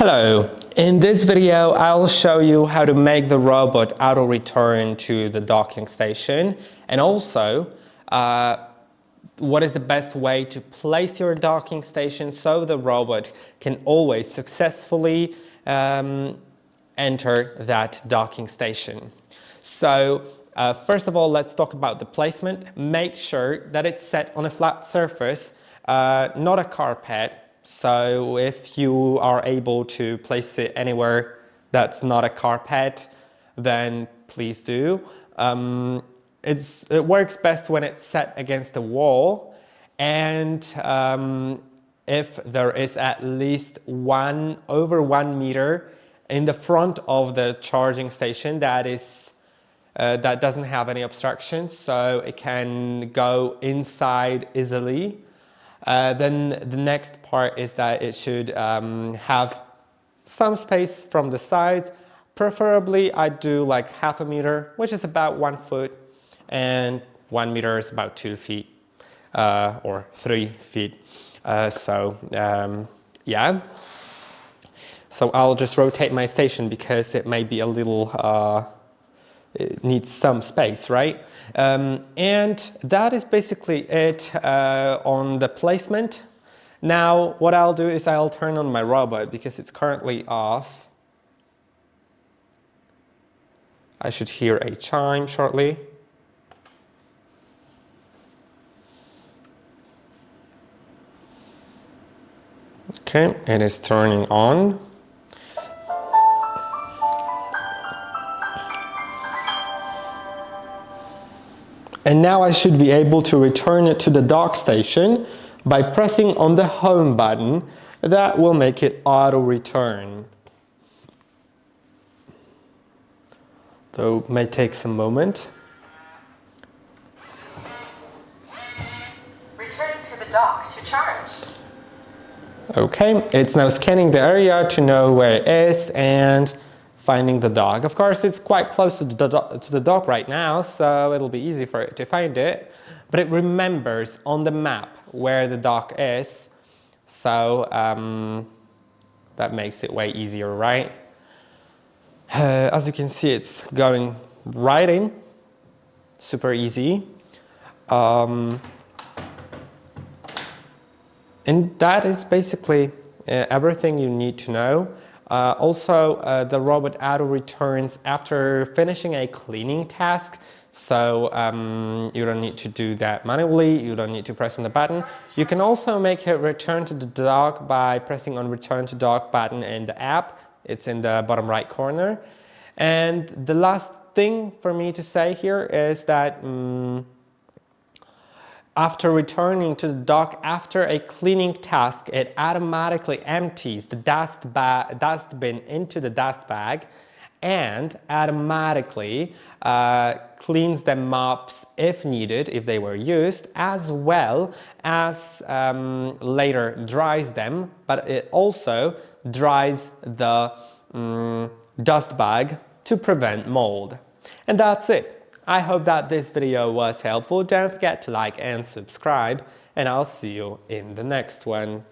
Hello, in this video I'll show you how to make the robot auto-return to the docking station, and also what is the best way to place your docking station so the robot can always successfully enter that docking station. So first of all, let's talk about the placement. Make sure that it's set on a flat surface, not a carpet. So if you are able to place it anywhere that's not a carpet, then please do. It works best when it's set against a wall, and if there is at least over 1 meter in the front of the charging station that doesn't have any obstructions, so it can go inside easily. Then the next part is that it should have some space from the sides. Preferably I do like half a meter, which is about 1 foot, and 1 meter is about 2 feet or 3 feet. Yeah. So I'll just rotate my station because it may be a little, it needs some space, right? And that is basically it on the placement. Now what I'll do is I'll turn on my robot because it's currently off. I should hear a chime shortly. Okay, it is turning on. And now I should be able to return it to the dock station by pressing on the home button. That will make it auto return. Though it may take some moment. Returning to the dock to charge. Okay, it's now scanning the area to know where it is and finding the dock. Of course, it's quite close to the dock right now, so it'll be easy for it to find it. But it remembers on the map where the dock is, so that makes it way easier, right? As you can see, it's going right in, super easy. And that is basically everything you need to know. Also, the robot auto returns after finishing a cleaning task, so you don't need to do that manually, you don't need to press on the button. You can also make it return to the dock by pressing on return to dock button in the app. It's in the bottom right corner. And the last thing for me to say here is that after returning to the dock after a cleaning task, it automatically empties the dustbin into the dust bag and automatically cleans the mops if needed, if they were used, as well as later dries them, but it also dries the dust bag to prevent mold. And that's it. I hope that this video was helpful. Don't forget to like and subscribe, and I'll see you in the next one.